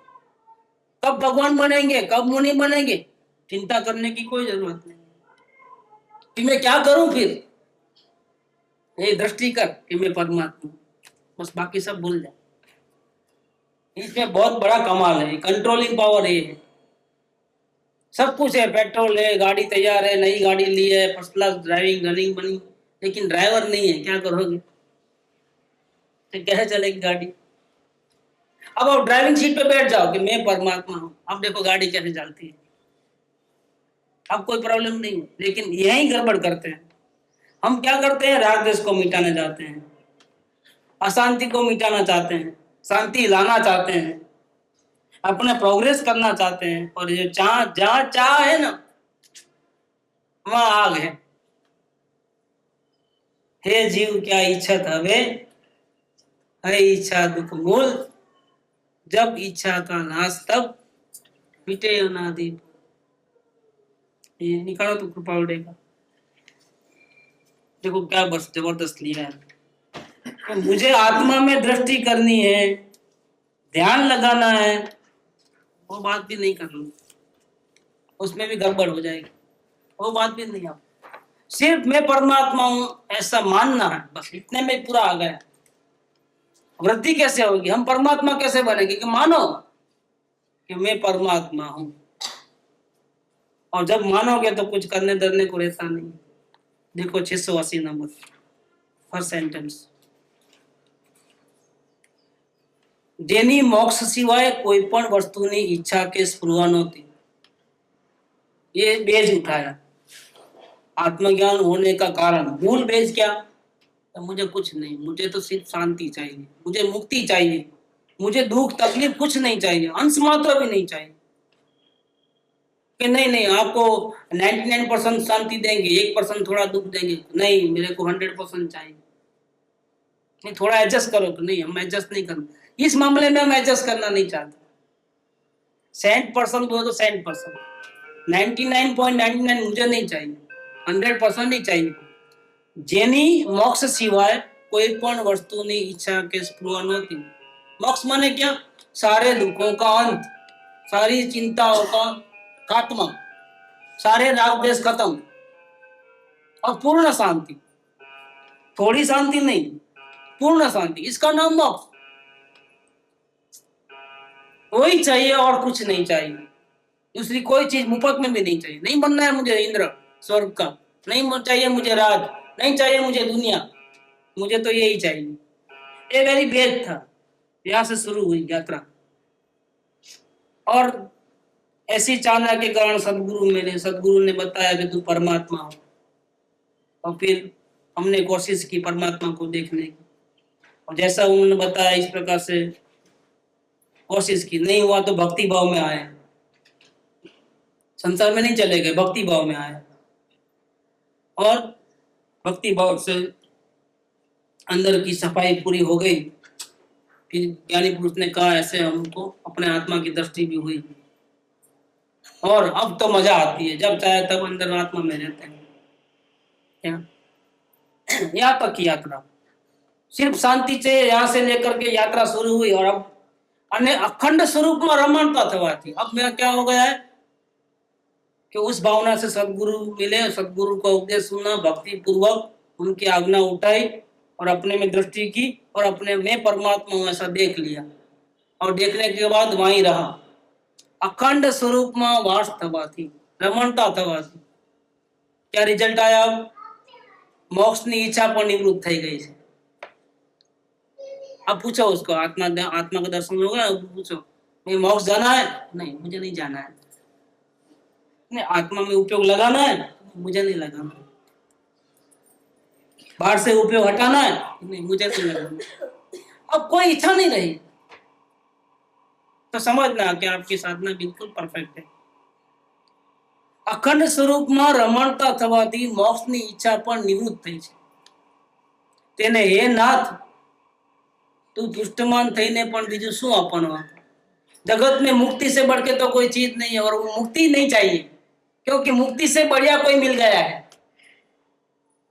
Speaker 1: कब भगवान बनेंगे, कब मुनि बनेंगे, चिंता करने की कोई जरूरत नहीं। कि मैं क्या करूं फिर, ये दृष्टि कर कि मैं परमात्मा, बस बाकी सब भूल जाए। इसमें बहुत बड़ा कमाल है, कंट्रोलिंग पावर ये है। सब कुछ है, पेट्रोल है, गाड़ी तैयार है, नई गाड़ी ली है, फर्स्ट क्लास ड्राइविंग रनिंग बनी, लेकिन ड्राइवर नहीं है। क्या करोगे? तो कैसे चलेगी गाड़ी? अब आप ड्राइविंग सीट पे बैठ जाओ कि मैं परमात्मा हूं, अब देखो गाड़ी कैसे चलती है। अब कोई प्रॉब्लम नहीं है। लेकिन यही गड़बड़ करते हैं हम। क्या करते हैं? राग द्वेष को मिटाना चाहते हैं, अशांति को मिटाना चाहते हैं, शांति लाना चाहते हैं, अपने प्रोग्रेस करना चाहते हैं। और ये चाह, जहां चाह है ना वहां आग है। हे जीव क्या इच्छत हवे, है इच्छा दुख मूल, जब इच्छा का नाश तब मिटे अनादि। ये निकालो तो कृपावड़े का, देखो क्या बस जबरदस्त लिया है। तो मुझे आत्मा में दृष्टि करनी है, ध्यान लगाना है, वो बात भी नहीं करनी, उसमें भी गड़बड़ हो जाएगी, वो बात भी नहीं। आप सिर्फ मैं परमात्मा हूं ऐसा मानना है, बस इतने में पूरा आ गया। वृद्धि कैसे होगी, हम परमात्मा कैसे बनेंगे? कि मानो कि मैं परमात्मा हूं, और जब मानोगे तो कुछ करने डरने को रहता नहीं। देखो 680 नंबर फर्स्ट सेंटेंस, જેની મોક્ષ સિવાય કોઈ પણ વસ્તુની ઈચ્છા કે સ્પૃહા નહોતી। ये बेज उठाया, आत्मज्ञान होने का कारण। मूल बेज क्या? तो मुझे कुछ नहीं, मुझे तो सिर्फ शांति चाहिए, मुझे मुक्ति चाहिए, मुझे दुख तकलीफ कुछ नहीं चाहिए, अंश मात्र भी नहीं चाहिए। कि नहीं नहीं आपको 99% शांति देंगे, 1% थोड़ा दुख देंगे, नहीं मेरे को 100% चाहिए। नहीं थोड़ा एडजस्ट करो, तो नहीं हम एडजस्ट नहीं करना, इस मामले में हम एडजस्ट करना नहीं चाहते। 100% बोलो तो 100%, 99.99 मुझे नहीं चाहिए, 100% नहीं चाहिए। જેની મોક્ષ સિવાય કોઈ પણ વસ્તુની ઈચ્છા કે સ્પૃહા નહોતી। મોક્ષ माने क्या? सारे दुखों का अंत, सारी चिंताओं का खात्मा, सारे राग द्वेष खत्म और पूर्ण शांति। थोड़ी शांति नहीं, पूर्ण शांति, इसका नाम मोक्ष। वही चाहिए और कुछ नहीं चाहिए, दूसरी कोई चीज मुफ्त में भी नहीं चाहिए। नहीं बनना है मुझे इंद्र स्वर्ग का, नहीं चाहिए मुझे राज, नहीं चाहिए मुझे दुनिया, मुझे तो यही चाहिए। ये मेरी भेद था, यहां से शुरू हुई यात्रा। और ऐसी चाहना के कारण सदगुरु मिले, सदगुरु ने बताया कि तू परमात्मा हो, और फिर हमने कोशिश की परमात्मा को देखने की, और जैसा उन्होंने बताया इस प्रकार से कोशिश की, नहीं हुआ तो भक्ति भाव में आए, संसार में नहीं चले गए, भक्ति भाव में आए, और भक्ति भाव से अंदर की सफाई पूरी हो गई। फिर ज्ञानी पुरुष ने कहा ऐसे हमको अपने आत्मा की दृष्टि भी हुई, और अब तो मजा आती है, जब चाहे तब अंदर आत्मा में रहते हैं। क्या यहाँ तक की यात्रा सिर्फ शांति से यहाँ से लेकर के यात्रा शुरू हुई, और अब अन्य अखंड स्वरूप में रमणता थवाती। अब मेरा क्या हो गया है कि उस भावना से सदगुरु मिले, सदगुरु का उपदेश सुना, भक्ति पूर्वक उनकी आज्ञा उठाई और अपने में दृष्टि की, और अपने में परमात्मा हूं ऐसा देख लिया, और देखने के बाद वहीं रहा, अखंड स्वरूप में वास थवाती, रमणता थवाती। क्या रिजल्ट आया? मोक्षની ઈચ્છા પણ નિવૃત્ત થઈ गई है। अब पूछो उसको, आत्मा का दर्शन होगा, पूछो मैं मोक्ष जाना है? नहीं मुझे नहीं जाना है। नहीं आत्मा में उपयोग लगाना है? मुझे नहीं लगाना। बाहर से उपयोग हटाना है? नहीं मुझे नहीं लगाना। अब कोई इच्छा नहीं रही, तो समझना कि आपकी साधना बिल्कुल परफेक्ट है। अखंड स्वरूपમાં રમણતા થવાથી મોક્ષની ઈચ્છા પણ નિવૃત્ત થઈ છે। તેને હે નાથ तू दुष्टमान થઈને પણ બીજું શું આપવાનું? जगत में मुक्ति से बढ़ के तो कोई चीज नहीं है, और वो मुक्ति नहीं चाहिए, क्योंकि मुक्ति से बढ़िया कोई मिल गया है।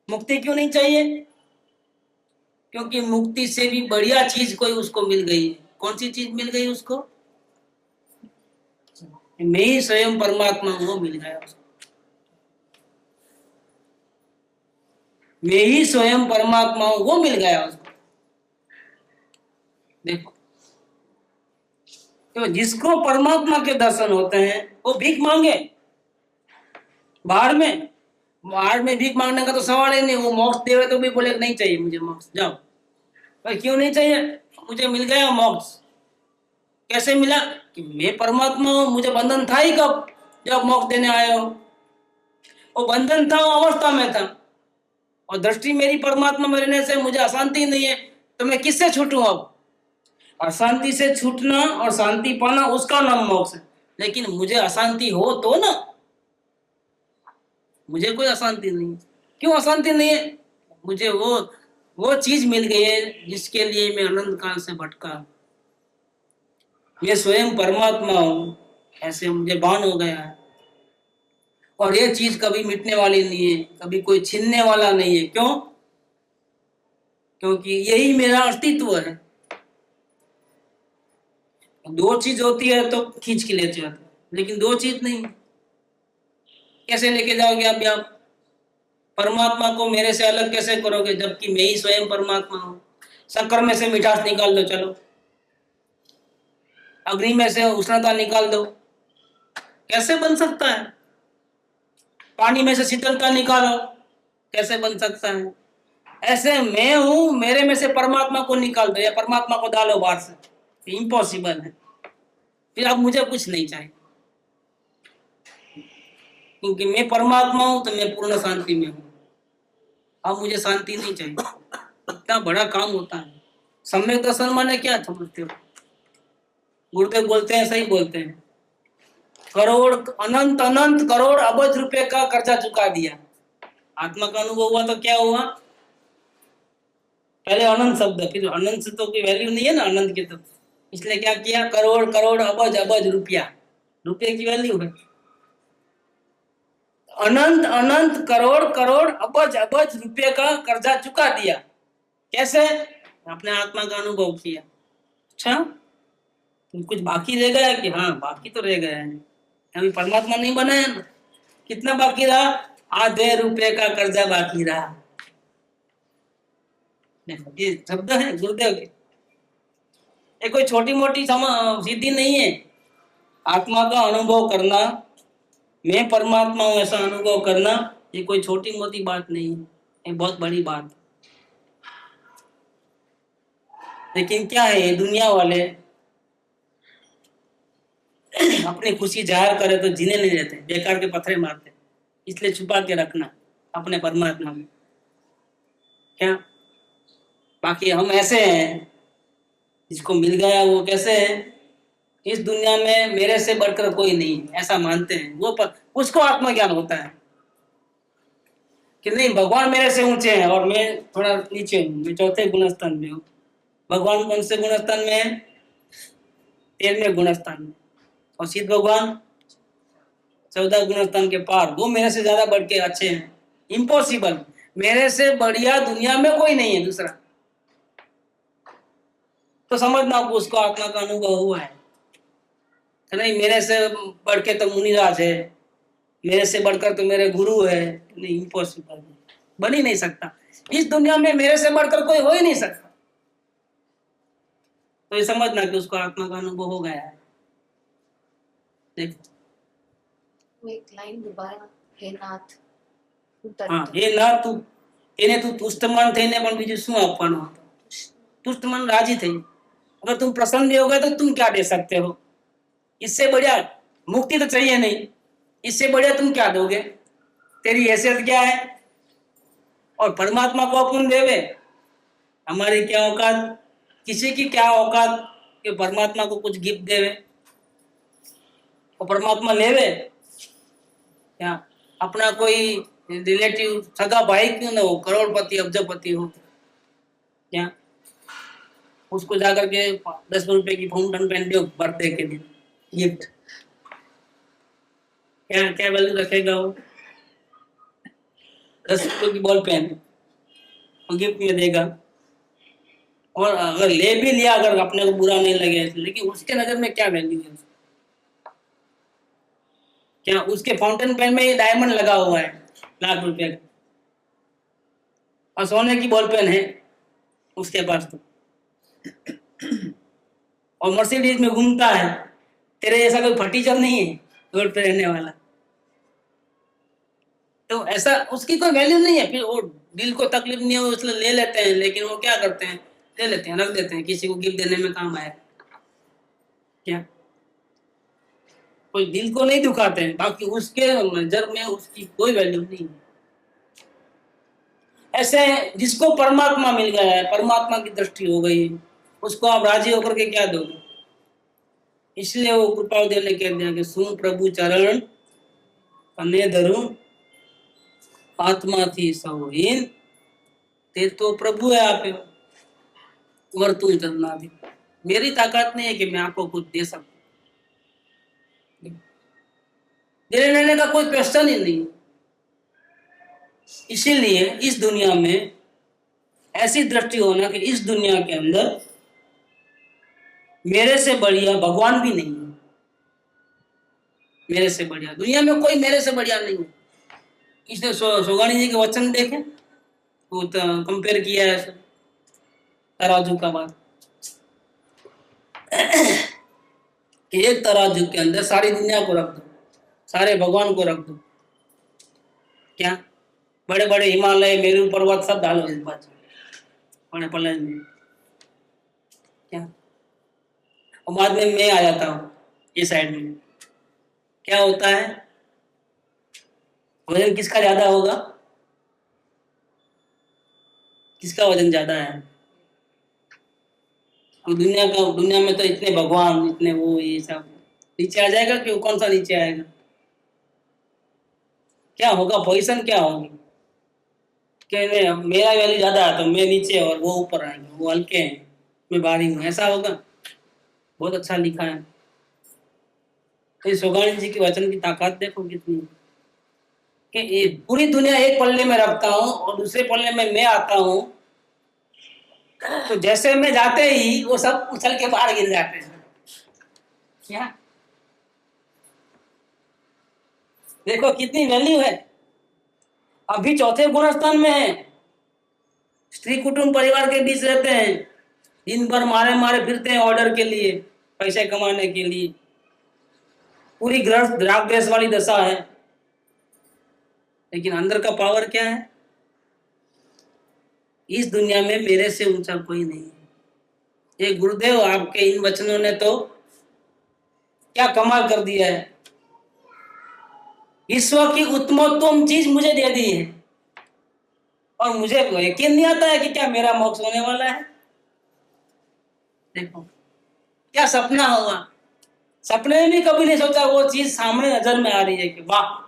Speaker 1: मुक्ति क्यों नहीं चाहिए? क्योंकि मुक्ति से भी बढ़िया चीज कोई उसको मिल गई है। कौन सी चीज मिल गई उसको? मैं ही स्वयं परमात्मा हूं, वो मिल गया उसको। मैं ही स्वयं परमात्मा हूं, वो मिल गया उसको। देखो तो जिसको परमात्मा के दर्शन होते हैं वो भीख मांगे बाहर में भीख मांगने का तो सवाल ही नहीं। वो मोक्ष देवे तो भी बोले नहीं चाहिए मुझे मोक्ष, जाओ। भाई क्यों नहीं चाहिए? मुझे मिल गया मोक्ष। कैसे मिला? कि मैं परमात्मा हूं, मुझे बंधन था ही कब जब मोक्ष देने आए हो। वो बंधन था, वो अवस्था में था, और दृष्टि मेरी परमात्मा में रहने से मुझे अशांति नहीं है, तो मैं किससे छूटूं? अब अशांति से छूटना और शांति पाना उसका नाम मोक्ष है। लेकिन मुझे अशांति हो तो ना, मुझे कोई अशांति नहीं है। क्यों अशांति नहीं है? मुझे वो चीज मिल गई है जिसके लिए मैं अनंत काल से भटका। मैं स्वयं परमात्मा हूँ, ऐसे मुझे भान हो गया है। और ये चीज कभी मिटने वाली नहीं है, कभी कोई छीनने वाला नहीं है। क्यों? क्योंकि यही मेरा अस्तित्व है। दो चीज होती है तो खींच के लेते जाते, लेकिन दो चीज नहीं, कैसे लेके जाओगे आप? आप परमात्मा को मेरे से अलग कैसे करोगे, जबकि मैं ही स्वयं परमात्मा हूँ। शक्कर में से मिठास निकाल दो, चलो। अग्नि में से उष्णता निकाल दो, कैसे बन सकता है? पानी में से शीतलता निकालो, कैसे बन सकता है? ऐसे मैं हूं, मेरे में से परमात्मा को निकाल दो या परमात्मा को डालो बाहर से, इम्पॉसिबल है। फिर अब मुझे कुछ नहीं चाहिए, क्योंकि मैं परमात्मा हूं तो मैं पूर्ण शांति में हूं। अब मुझे शांति नहीं चाहिए। इतना बड़ा काम होता है। सम्यक दर्शन माने क्या समझते हो? गुरुदेव बोलते हैं, सही बोलते हैं, करोड़ अनंत अनंत करोड़ अबज रुपए का कर्जा चुका दिया। आत्मा का अनुभव हुआ तो क्या हुआ? पहले अनंत शब्द, फिर अनंत से तो कोई वैल्यू नहीं है ना अनंत की, तो इसलिए क्या किया? करोड़ करोड़ अबज अबज रुपया, रुपये की वैल्यू है। अनंत अनंत करोड़ करोड़ अबज अबज रुपये का कर्जा चुका दिया। कैसे? अपने आत्मा का अनुभव किया। अच्छा, तो कुछ बाकी रह गया कि? हाँ, बाकी तो रह गया है, अभी परमात्मा नहीं बना है ना। कितना बाकी रहा? आधे रुपए का कर्जा बाकी रहा। ये शब्द है गुरुदेव के, ये कोई छोटी मोटी सिद्धि नहीं है। आत्मा का अनुभव करना, मैं परमात्मा हूं ऐसा अनुभव करना, ये कोई छोटी मोटी बात नहीं है, ये बहुत बड़ी बात है। लेकिन क्या है, ये दुनिया वाले अपनी खुशी जाहिर करे तो जीने नहीं देते, बेकार के पत्थरे मारते। इसलिए छुपा के रखना अपने परमात्मा में। क्या? बाकी हम ऐसे हैं, जिसको मिल गया वो कैसे है? इस दुनिया में मेरे से बढ़कर कोई नहीं, ऐसा मानते हैं वो, उसको आत्मज्ञान होता है कि नहीं, भगवान मेरे से ऊंचे हैं और मैं थोड़ा नीचे हूँ, मैं चौथे गुणस्थान में हूँ। भगवान कौन से गुणस्थान में है? 13वें गुणस्थान में। और सिद्ध भगवान 14 गुणस्थान के पार, वो मेरे से ज्यादा बढ़ के अच्छे हैं। इम्पॉसिबल, मेरे से बढ़िया दुनिया में कोई नहीं है दूसरा। तो समझना उसको आत्मा का अनुभव हुआ है। नहीं, मेरे से बढ़ के तो मुनिराज है, मेरे से बढ़कर तो मेरे गुरु है, नहीं, इम्पॉसिबल, बन ही नहीं सकता। इस दुनिया में मेरे से बढ़कर कोई हो ही नहीं सकता। तो ये समझना कि उसको आत्मा का अनुभव हो गया है। देखो
Speaker 3: एक लाइन दोबारा, हे नाथ
Speaker 1: हाँ, हे नाथ તું એને તું તુષ્ટમાન થઈને પણ બીજું શું આપવાનું હતું? तुष्टमन राजी थे। अगर तुम प्रसन्न भी हो गए तो तुम क्या दे सकते हो? इससे बढ़िया मुक्ति तो चाहिए नहीं, इससे बढ़िया तुम क्या दोगे? तेरी हैसियत क्या है? और परमात्मा को अपन देवे, हमारी क्या औकात? किसी की क्या औकात कि परमात्मा को कुछ गिफ्ट देवे और परमात्मा लेवे? क्या अपना कोई रिलेटिव सगा भाई क्यों ना हो, करोड़पति अब्जपति हो, क्या उसको जाकर के 10 रुपए की फाउंटेन पेन दो बर्थडे के दिन गिफ्ट? क्या क्या वैल्यू रखेगा वो? 10 रुपए की बॉल पेन गिफ्ट में देगा। और अगर ले भी लिया, अगर अपने को बुरा नहीं लगे, लेकिन उसके नजर में क्या वैल्यू है? क्या उसके फाउंटेन पेन में डायमंड लगा हुआ है लाख रुपए का, और सोने की बॉल पेन है उसके पास तो, और मर्सिडीज में घूमता है। तेरे जैसा कोई फटीचर नहीं है रोड पे रहने वाला, तो ऐसा उसकी कोई वैल्यू नहीं है। फिर वो दिल को तकलीफ नहीं हो इसलिए ले लेते हैं, लेकिन वो क्या करते हैं, ले लेते हैं, रख देते हैं, किसी को गिफ्ट देने में काम आए। क्या कोई दिल को नहीं दुखाते हैं, बाकी उसके नजर में उसकी कोई वैल्यू नहीं है। ऐसे जिसको परमात्मा मिल गया है, परमात्मा की दृष्टि हो गई, उसको आप राजी होकर के क्या दोगे? इसलिए वो कृपादेव ने कह दिया कि सुन प्रभु चरण कने धरूं आत्मा थी सौहीन, ते तो प्रभु है आप वर्तु चलना थी। मेरी ताकत नहीं है कि मैं आपको कुछ दे सकूं, देने लेने का कोई क्वेश्चन ही नहीं। इसीलिए इस दुनिया में ऐसी दृष्टि होना कि इस दुनिया के अंदर मेरे से बढ़िया भगवान भी नहीं है। मेरे से बढ़िया दुनिया में कोई मेरे से बढ़िया नहीं है। इसने सोगानी जी के वचन देखे, वो कंपेयर किया है तराजू का बात कि एक तराजू के अंदर सारी दुनिया को रख दो, सारे भगवान को रख दो, क्या बड़े बड़े हिमालय मेरू पर्वत सब डालो इस बात बड़े पल्ले में, क्या और बाद में मैं आ जाता हूँ ये साइड में, क्या होता है? वजन किसका ज्यादा होगा? किसका वजन ज्यादा है? और दुनिया में तो इतने भगवान, इतने वो, ये सब नीचे आ जाएगा कि कौन सा नीचे आएगा? क्या होगा? पोजीशन क्या होगी कि मेरा वैल्यू ज्यादा है तो मैं नीचे और वो ऊपर आएंगे, वो हल्के हैं मैं भारी हूँ, ऐसा होगा? बहुत अच्छा लिखा है। तो इस सोगानी जी के वचन की ताकत देखो कितनी, कि पूरी दुनिया एक पल्ले में रखता हूँ और दूसरे पल्ले में मैं आता हूँ, तो जैसे मैं जाते ही वो सब उछल के बाहर गिर जाते हैं। क्या देखो कितनी वैल्यू है। अभी चौथे गुणस्थान में है, स्त्री कुटुंब परिवार के बीच रहते हैं, दिन भर मारे मारे फिरते हैं ऑर्डर के लिए, पैसे कमाने के लिए, पूरी ग्रस्त राग द्वेष वाली दशा है। लेकिन अंदर का पावर क्या है? इस दुनिया में मेरे से ऊंचा कोई नहीं है। ये गुरुदेव आपके इन वचनों ने तो क्या कमाल कर दिया है। ईश्वर की उत्तमोत्तम चीज मुझे दे दी है और मुझे यकीन नहीं आता है कि क्या मेरा मोक्ष होने वाला है। देखो क्या सपना होगा, सपने में भी कभी नहीं सोचा वो चीज सामने नजर में आ रही है कि वाह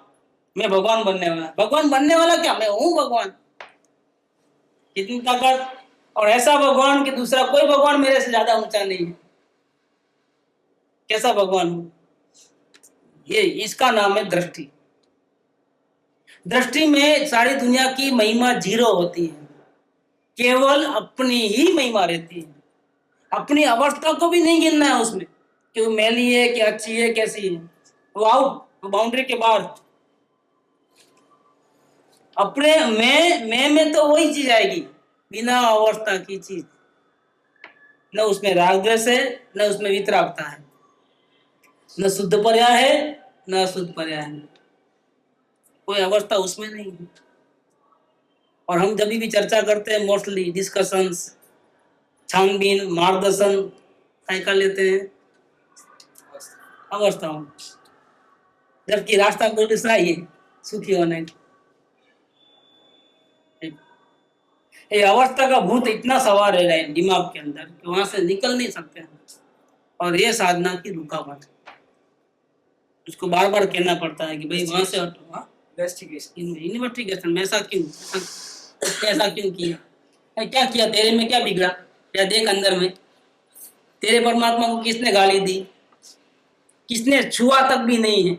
Speaker 1: मैं भगवान बनने वाला। भगवान बनने वाला क्या, मैं हूं भगवान। कितनी ताकत, और ऐसा भगवान कि दूसरा कोई भगवान मेरे से ज्यादा ऊंचा नहीं है। कैसा भगवान हूं ये, इसका नाम है दृष्टि। दृष्टि में सारी दुनिया की महिमा जीरो होती है, केवल अपनी ही महिमा रहती है। अपनी अवस्था को भी नहीं गिनना है उसमें कि वो मैली है कि अच्छी है कैसी है, वो आउट, वो बाउंड्री के बाहर। अपने मैं में तो वही चीज आएगी, बिना अवस्था की चीज। न उसमें राग द्वेष है, न उसमें वितरागता है, न शुद्ध पर्याय है न अशुद्ध पर्याय है, कोई अवस्था उसमें नहीं है। और हम जब भी चर्चा करते हैं, मोस्टली डिस्कशंस, छानबीन, मार्गदर्शन क्या कर लेते हैं? अवस्थाओं, जबकि रास्ता कोई दूसरा ही है, सुखी होने का। ये अवस्था का भूत इतना सवार है दिमाग के अंदर कि वहां से निकल नहीं सकते हैं। और ये साधना की रुकावट, उसको बार बार कहना पड़ता है कि भाई वहां से हटो। हाँ, इन्वेस्टिगेशन में ऐसा क्यों, ऐसा क्यों किया, क्या किया, तेरे में क्या बिगड़ा, या देख अंदर में तेरे परमात्मा को किसने गाली दी, किसने छुआ तक भी नहीं है।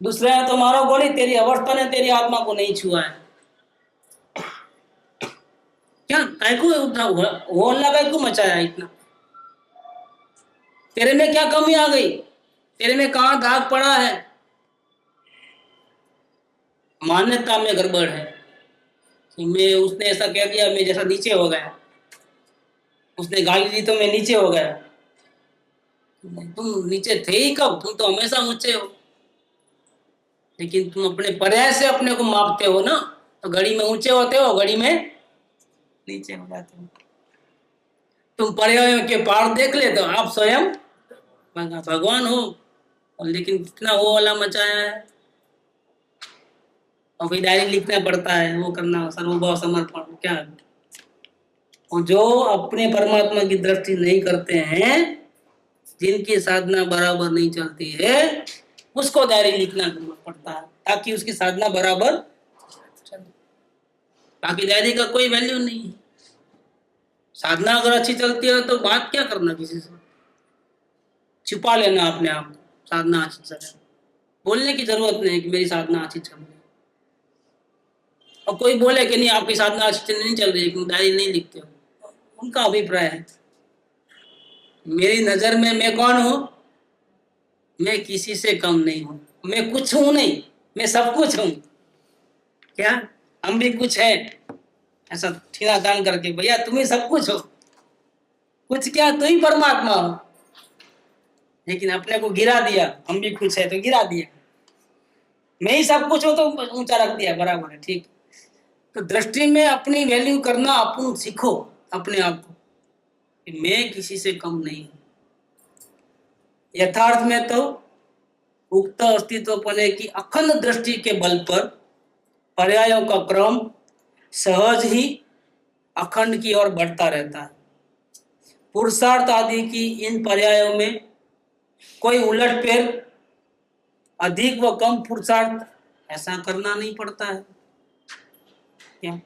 Speaker 1: दूसरे ने तो मारो गोली, तेरी अवस्था ने तेरी आत्मा को नहीं छुआ है। क्या वो अल्लाह का मचाया इतना? तेरे में क्या कमी आ गई, तेरे में कहां दाग पड़ा है? मान्यता में गड़बड़ है कि मैं, उसने ऐसा कह दिया मैं जैसा नीचे हो गया, उसने गाली दी तो मैं नीचे हो गया। तुम नीचे थे ही कब, तुम तो हमेशा ऊंचे हो। लेकिन तुम अपने पर्याय से अपने को मापते हो ना, तो घड़ी में ऊंचे होते हो, घड़ी में नीचे हो जाते हो। तुम पर्यायों के पार देख ले तो आप स्वयं भगवान हो। और लेकिन कितना वो वाला मचाया है, और फिर डायरी लिखना पड़ता है, वो करना, सर्वभाव समर्पण, क्या। और जो अपने परमात्मा की दृष्टि नहीं करते हैं, जिनकी साधना बराबर नहीं चलती है, उसको डायरी लिखना पड़ता है ताकि उसकी साधना बराबर चले। बाकी डायरी का कोई वैल्यू नहीं है। साधना अगर अच्छी चलती है तो बात क्या करना किसी से, छुपा लेना अपने आप को। साधना अच्छी चल रही, बोलने की जरूरत नहीं कि मेरी साधना अच्छी चल रही है। और कोई बोले कि नहीं आपकी साधना अच्छी नहीं चल रही है, क्यों डायरी नहीं लिखते हो, उनका अभिप्राय है। मेरी नजर में मैं कौन हूं? मैं किसी से कम नहीं हूं, मैं कुछ हूं नहीं, मैं सब कुछ हूं। क्या हम भी कुछ है? ऐसा ठेला दान करके, भैया तुम ही सब कुछ हो, कुछ क्या तुम ही परमात्मा हो। लेकिन अपने को गिरा दिया, हम भी कुछ है तो गिरा दिया, मैं ही सब कुछ हूं तो ऊंचा रख दिया, बराबर है, ठीक। तो दृष्टि में अपनी वैल्यू करना अपन सीखो अपने आप को कि मैं किसी से कम नहीं हूं। यथार्थ में तो उक्त अस्तित्वपने की अखंड दृष्टि के बल पर पर्यायों का क्रम सहज ही अखंड की ओर बढ़ता रहता है। पुरुषार्थ आदि की इन पर्यायों में कोई उलटफेर, अधिक व कम पुरुषार्थ ऐसा करना नहीं पड़ता है। क्या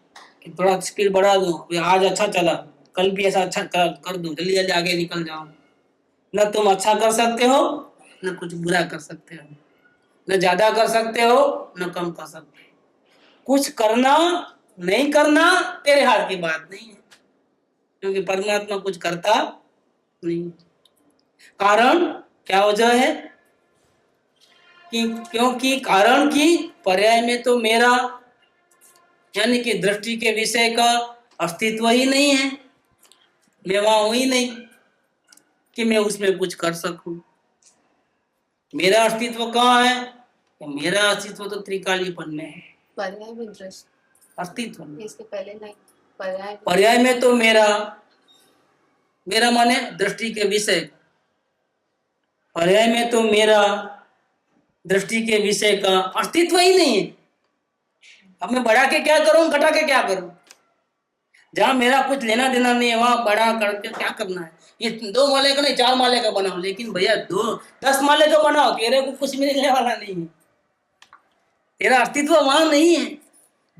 Speaker 1: कि थोड़ा स्पीड बढ़ा दूं, आज अच्छा चला, कल भी ऐसा अच्छा कर दूं, जल्दी जल्दी आगे निकल जाऊं। न तुम अच्छा कर सकते हो, न कुछ बुरा कर सकते हो, न ज्यादा कर सकते हो, न कम कर सकते हो। कुछ करना नहीं करना तेरे हाथ की बात नहीं है, क्योंकि परमात्मा कुछ करता नहीं। कारण क्या वजह है कि क्योंकि कारण की पर्याय में तो मेरा यानी कि दृष्टि के विषय का अस्तित्व ही नहीं है। मैं वहां हूं ही नहीं कि मैं उसमें कुछ कर सकूं। मेरा अस्तित्व कहाँ है? मेरा अस्तित्व तो त्रिकालीपन में है।
Speaker 3: पर्याय में दृष्टि,
Speaker 1: अस्तित्व में,
Speaker 3: इसके पहले नहीं, पर्याय
Speaker 1: पर्याय में तो मेरा माने दृष्टि के विषय, पर्याय में तो मेरा दृष्टि के विषय का अस्तित्व ही नहीं है। अब मैं बढ़ा के क्या करूं, घटा के क्या करूं? जहां मेरा कुछ लेना देना नहीं है वहां बड़ा करके क्या करना है? ये 2 माले का नहीं 4 माले का बनाओ, लेकिन भैया 10 माले का बनाओ, तेरे को कुछ मिलने वाला नहीं है। तेरा अस्तित्व वहां नहीं है।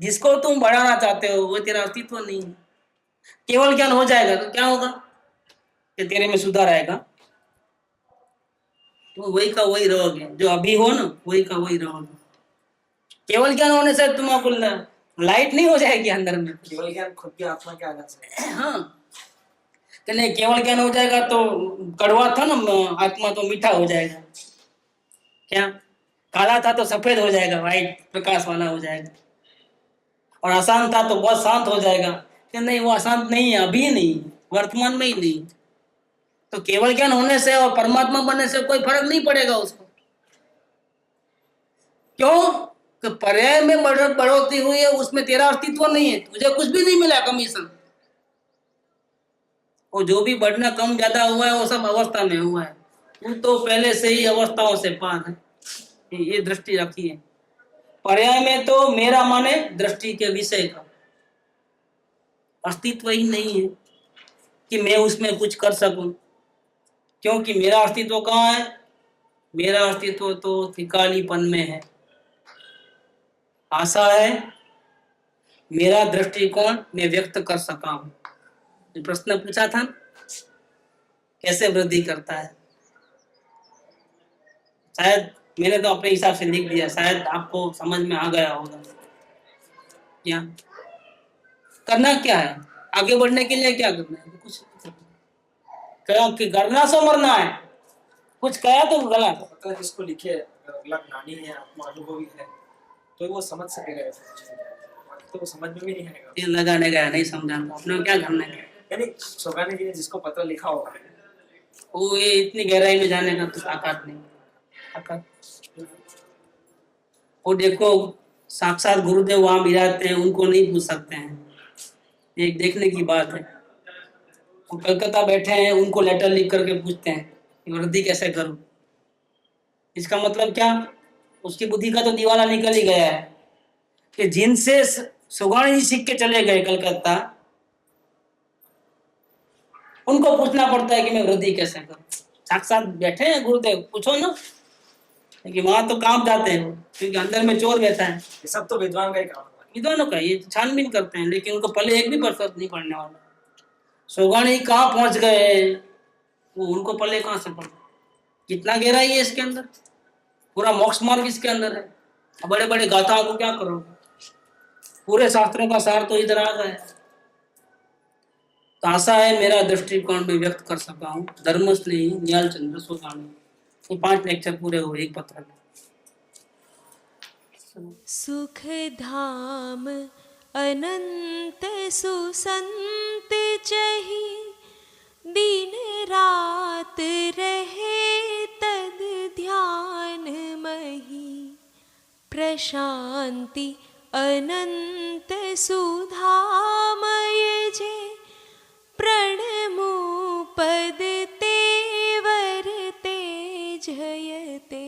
Speaker 1: जिसको तुम बढ़ाना चाहते हो वो तेरा अस्तित्व नहीं है। केवल ज्ञान हो जाएगा तो क्या होगा कि तेरे में सुधार आएगा, तुम वही का वही रहोगे, जो अभी हो ना वही का वही रहोगे। केवल ज्ञान होने से तुम्हारा लाइट नहीं हो जाएगी अंदर में।
Speaker 2: केवल ज्ञान खुद की आत्मा के आधार से।
Speaker 1: हाँ, कि नहीं केवल ज्ञान हो जाएगा तो कड़वा था ना आत्मा तो मीठा हो जाएगा। क्या काला था तो सफेद हो जाएगा, वाइट प्रकाश वाला हो जाएगा। और अशांत था तो बहुत शांत हो जाएगा। कि नहीं वो अशांत नहीं है, अभी नहीं, वर्तमान में ही नहीं। तो केवल ज्ञान होने से और परमात्मा बनने से कोई फर्क नहीं पड़ेगा उसको। क्यों? कि पर्याय में बढ़ोतरी हुई है, उसमें तेरा अस्तित्व नहीं है, तुझे कुछ भी नहीं मिला कमीशन। और जो भी बढ़ना कम ज्यादा हुआ है वो सब अवस्था में हुआ है, तू तो पहले से ही अवस्थाओं से पार है। ये दृष्टि रखी है। पर्याय में तो मेरा माने दृष्टि के विषय का अस्तित्व ही नहीं है कि मैं उसमें कुछ कर सकूं, क्योंकि मेरा अस्तित्व कहाँ है? मेरा अस्तित्व तो त्रिकालीपन में है। आशा है मेरा दृष्टिकोण मैं व्यक्त कर सका हूं। प्रश्न पूछा था कैसे वृद्धि करता है, शायद मैंने तो अपने हिसाब से लिख दिया, शायद आपको समझ में आ गया होगा। क्या करना क्या है? आगे बढ़ने के लिए क्या करना है? कुछ क्योंकि करना सो मरना है, कुछ कहा तो गलत।
Speaker 2: अगर इसको लिखे अगर अगला ज्ञानी है, आत्मा अनुभवी है, तो वो समझ सकेगा तो वो समझ में भी नहीं आएगा।
Speaker 1: ये लगाने गया नहीं समझा तो अपने को क्या करना है?
Speaker 2: यानी सोगाने जी ने जिसको पत्र लिखा होगा
Speaker 1: वो ये इतनी गहराई में जाने का तो ताकत नहीं, ताकत। वो देखो साक्षात गुरुदेव वहां विराजते हैं, उनको नहीं पूछ सकते हैं, एक देखने की बात है। वो कलकत्ता बैठे हैं, उनको लेटर लिख करके पूछते हैं कि वृद्धि कैसे करूं। इसका मतलब क्या? उसकी बुद्धि का तो दीवाना निकल ही गया है कि जिनसे सुगानी जी सीख के चले गए कलकत्ता, उनको पूछना पड़ता है कि मैं वृद्धि कैसे करूं। साक्षात बैठे हैं गुरुदेव, पूछो ना, लेकिन वहां तो काम जाते हैं क्योंकि अंदर में चोर बैठा है।
Speaker 2: ये सब तो विद्वान का ही काम है।
Speaker 1: विद्वानों का ये छानबीन करते हैं, लेकिन उनको पहले एक भी फर्क नहीं पड़ने वाला। सोगानी कहाँ पहुंच गए, वो उनको पल्ले कहाँ से पड़ा। कितना गहराई है इसके अंदर, पूरा मोक्ष मार्ग इसके अंदर है। बड़े बड़े गाथाओं को क्या करोगे, पूरे शास्त्रों का सार तो इधर आ गया है। तो आशा है मेरा दृष्टिकोण में व्यक्त कर सका हूँ। धर्म स्नेही निहाल चंद्र सोगानी, ये 5 लेक्चर पूरे हुए एक पत्र में।
Speaker 4: सुख धाम अनंत सुसंत चही, दिन रात रहे तद ध्यान मही। प्रशांति अनंत सुधामय जे, प्रणमो पद तेवर ते जयते।